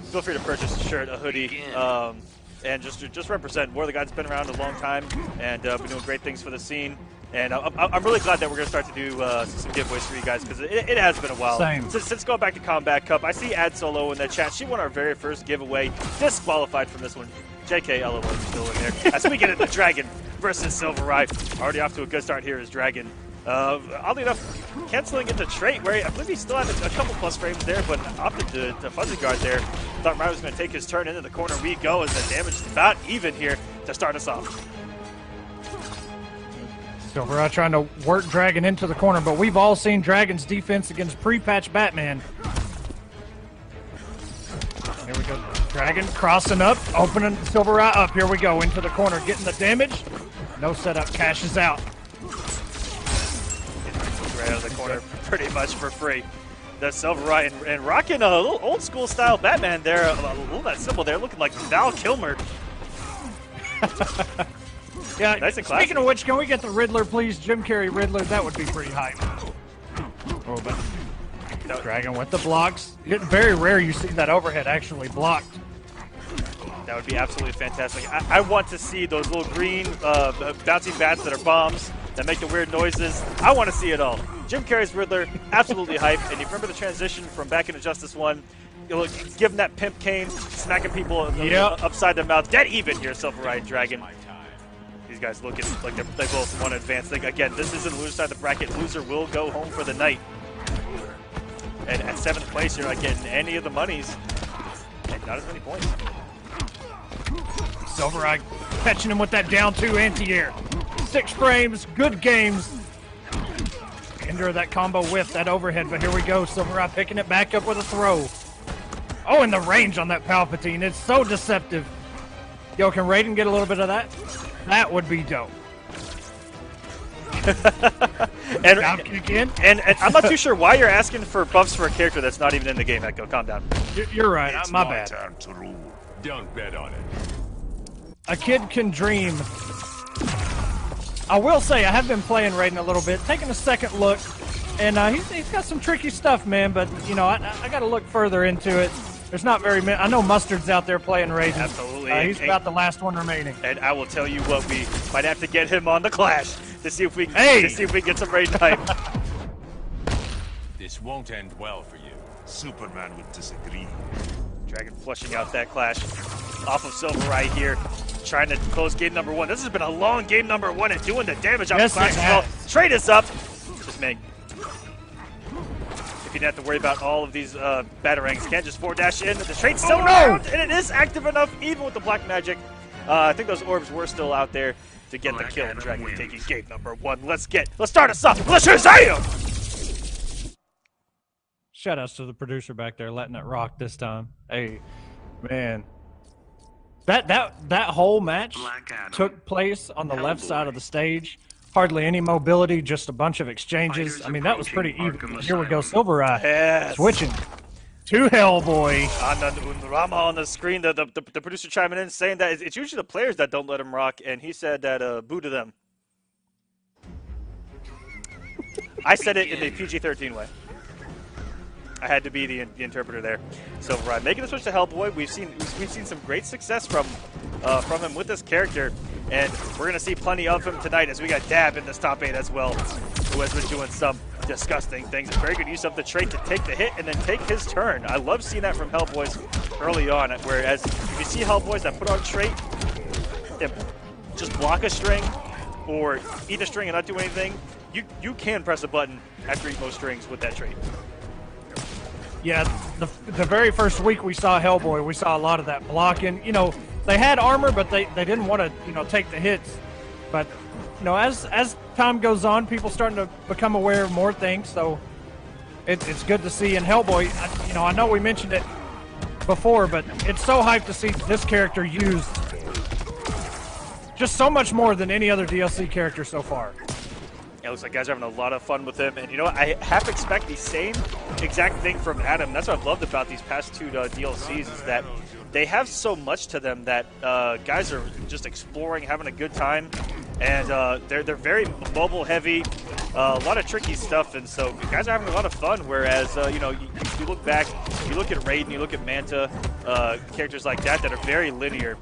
feel free to purchase a shirt, a hoodie, and just represent. We're the guys that's been around a long time and been doing great things for the scene. And I'm really glad that we're going to start to do some giveaways for you guys because it has been a while. Same. Since going back to Combat Cup, I see Ad Solo in the chat. She won our very first giveaway, disqualified from this one. JK, LOL is still in there. As we get into Dragon versus SylverRye. Already off to a good start here is Dragon. Oddly enough, canceling into trait where I believe he still had a couple plus frames there, but opted to fuzzy guard there. Thought Rye was going to take his turn into the corner. We go as the damage is about even here to start us off. SylverRye trying to work Dragon into the corner, but we've all seen Dragon's defense against pre-patch Batman. Here we go. Dragon crossing up, opening SylverRye up. Here we go into the corner, getting the damage. No setup, cashes out. Right out of the corner, pretty much for free. The SylverRye and rocking a little old school style Batman there, a little that symbol there, looking like Val Kilmer. Yeah, nice and classy. Speaking of which, can we get the Riddler, please? Jim Carrey Riddler, that would be pretty hype. Oh, but no. Dragon with the blocks. It's very rare you see that overhead actually blocked. That would be absolutely fantastic. I want to see those little green bouncing bats that are bombs that make the weird noises. I want to see it all. Jim Carrey's Riddler, absolutely hype. And you remember the transition from back into Justice 1? Give him that pimp cane, smacking people upside the mouth. Dead even here, SylverRye and Dragon. These guys looking like they both want to advance. Again, this isn't loser side of the bracket. Loser will go home for the night. And at 7th place, you're not getting any of the monies. And not as many points. SylverRye catching him with that down 2 anti-air. 6 frames, good games. Endure that combo with that overhead, but here we go. SylverRye picking it back up with a throw. Oh, and the range on that Palpatine. It's so deceptive. Yo, can Raiden get a little bit of that? That would be dope. and I'm not too sure why you're asking for buffs for a character that's not even in the game, Echo. Calm down. You're right. It's my bad. Time to rule. Don't bet on it. A kid can dream. I will say, I have been playing Raiden a little bit, taking a second look, and he's got some tricky stuff, man, but, you know, I got to look further into it. There's not very many. I know Mustard's out there playing Raiden. Absolutely. He's about the last one remaining. And I will tell you what, we might have to get him on the Clash to see if we can get some Raiden hype. This won't end well for you. Superman would disagree. Dragon flushing out that Clash off of SylverRye here, trying to close game number 1. This has been a long game number 1 and doing the damage on the Clash as well. Trade is up. Just Meg. If you didn't have to worry about all of these batarangs, can't just 4-dash in. The trade's still around, and it is active enough, even with the black magic. I think those orbs were still out there to get the kill. And Dragon taking game number 1. Let's start us off. Let's Shazam! Shout outs to the producer back there letting it rock this time. Hey, man. That whole match took place on the left side of the stage. Hardly any mobility, just a bunch of exchanges. I mean, that was pretty even. Here we go, SylverRye switching to Hellboy. Rama on the screen, the producer chiming in saying that it's usually the players that don't let him rock, and he said that boo to them. I said it in the PG-13 way. I had to be the interpreter there. SylverRye making the switch to Hellboy. We've seen some great success from him with this character, and we're gonna see plenty of him tonight as we got Dab in this top 8 as well, who has been doing some disgusting things. Very good use of the trait to take the hit and then take his turn. I love seeing that from Hellboys early on, whereas if you see Hellboys that put on trait and just block a string or eat a string and not do anything, you can press a button after eat most strings with that trait. Yeah, the very first week we saw Hellboy, we saw a lot of that blocking. You know, they had armor, but they didn't want to, you know, take the hits. But, you know, as time goes on, people starting to become aware of more things. So it's good to see. And Hellboy, you know, I know we mentioned it before, but it's so hyped to see this character used just so much more than any other DLC character so far. It looks like guys are having a lot of fun with him, and you know what? I half expect the same exact thing from Adam. That's what I've loved about these past 2 DLCs is that they have so much to them that guys are just exploring, having a good time, and they're very mobile heavy, a lot of tricky stuff, and so guys are having a lot of fun. Whereas you know, you look back, you look at Raiden, you look at Manta, characters like that are very linear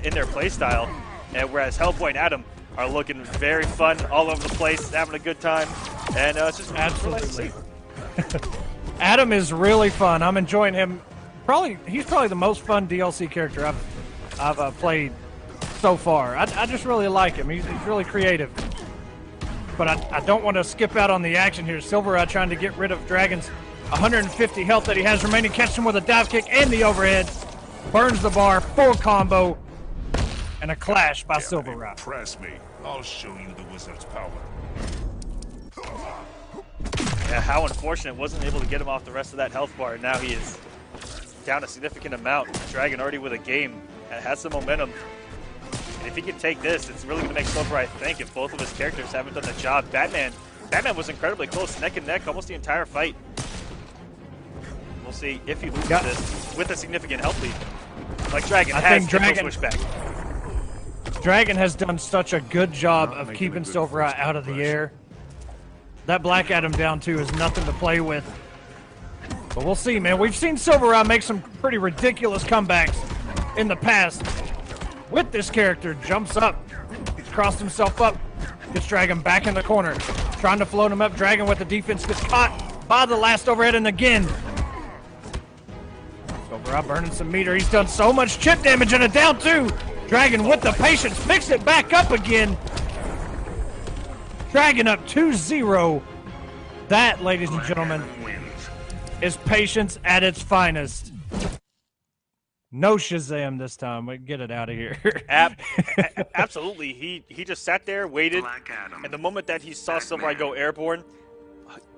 in their playstyle, and whereas Hellboy and Adam are looking very fun all over the place, having a good time, and it's just absolutely. Adam is really fun. I'm enjoying him. He's probably the most fun DLC character I've played so far. I just really like him. He's really creative. But I don't want to skip out on the action here. SylverRye trying to get rid of Dragon's 150 health that he has remaining. Catches him with a dive kick and the overhead. Burns the bar, full combo, and a clash by SylverRye. Press me. I'll show you the wizard's power. Yeah, how unfortunate. Wasn't able to get him off the rest of that health bar. Now he is down a significant amount. Dragon already with a game. Has some momentum. And if he can take this, it's really going to make SylverRye think if both of his characters haven't done the job. Batman was incredibly close, neck and neck, almost the entire fight. We'll see if he loses this with a significant health lead. Like Dragon has no switchback. Dragon has done such a good job of keeping SylverRye out of the air. That Black Adam down 2 is nothing to play with. But we'll see, man. We've seen SylverRye make some pretty ridiculous comebacks in the past. With this character, jumps up, he's crossed himself up, gets Dragon back in the corner, trying to float him up. Dragon with the defense gets caught by the last overhead, and again. SylverRye burning some meter. He's done so much chip damage in a down 2. Dragon with the patience, picks it back up again. Dragon up 2-0. That, ladies and gentlemen, is patience at its finest. No Shazam this time. We get it out of here. Absolutely. He just sat there, waited, and the moment that he saw SylverRye go airborne,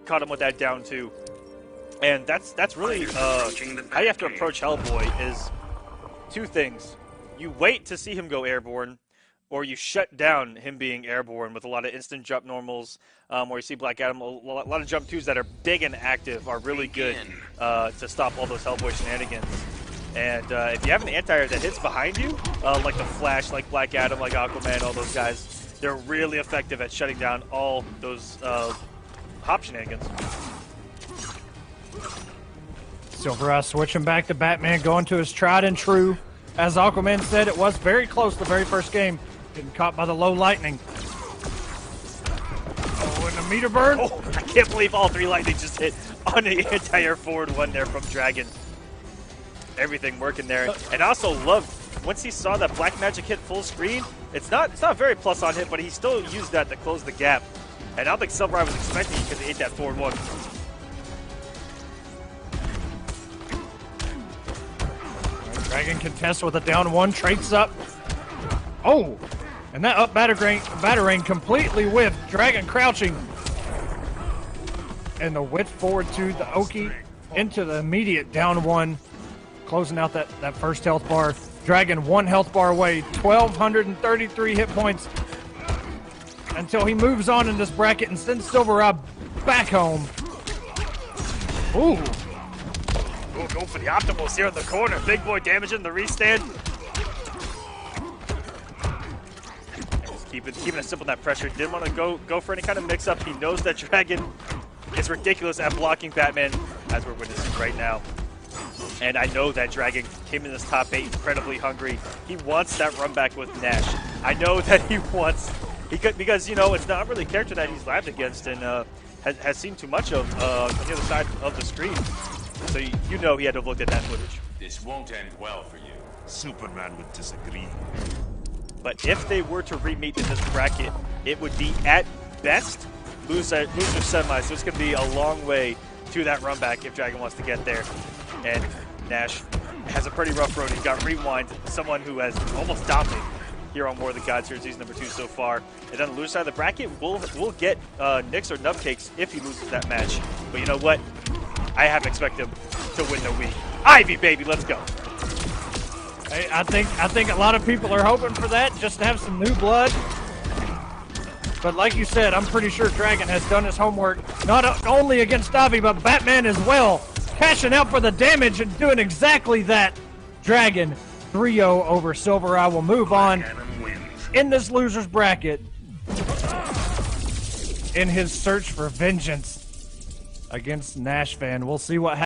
caught him with that down 2. And that's really how you have to approach Hellboy is 2 things. You wait to see him go airborne, or you shut down him being airborne with a lot of instant jump normals, where you see Black Adam, a lot of jump 2s that are big and active are really good to stop all those Hellboy shenanigans. And if you have an anti-air that hits behind you, like the Flash, like Black Adam, like Aquaman, all those guys, they're really effective at shutting down all those hop shenanigans. SylverRye switching back to Batman, going to his tried and true. As Aquaman said, it was very close the very first game. Getting caught by the low lightning. Oh, and a meter burn. Oh, I can't believe all 3 lightning just hit on the anti-air forward 1 there from Dragon. Everything working there. And I also loved, once he saw that Black Magic hit full screen, it's not very plus on hit, but he still used that to close the gap. And I don't think SylverRye was expecting it because he hit that forward 1. Dragon contests with a down 1, traits up. Oh, and that up batarang completely whiffed. Dragon crouching. And the whip forward to the Oki into the immediate down 1, closing out that first health bar. Dragon 1 health bar away, 1,233 hit points until he moves on in this bracket and sends SylverRye back home. Ooh. Ooh, going for the optimals here in the corner. Big boy damaging the restand. Just keeping it simple in that pressure. Didn't want to go for any kind of mix-up. He knows that Dragon is ridiculous at blocking Batman, as we're witnessing right now. And I know that Dragon came in this top 8 incredibly hungry. He wants that run back with Nash. I know that he could, because, you know, it's not really a character that he's labbed against and has seen too much of on the other side of the screen. So you know he had to have looked at that footage. This won't end well for you. Superman would disagree. But if they were to re-meet in this bracket, it would be at best loser semis. So it's going to be a long way to that run back if Dragon wants to get there. And Nash has a pretty rough road. He's got Rewind, someone who has almost dominated here on War of the Gods here, season number 2 so far. And on the loser side of the bracket, we'll get Nicks or Nubcakes if he loses that match. But you know what? I have to expect him to win the week. Ivy, baby, let's go. Hey, I think a lot of people are hoping for that, just to have some new blood. But like you said, I'm pretty sure Dragon has done his homework, not only against Ivy, but Batman as well. Cashing out for the damage and doing exactly that. Dragon 3-0 over SylverRye will move on in this loser's bracket in his search for vengeance against Nashvan. We'll see what happens.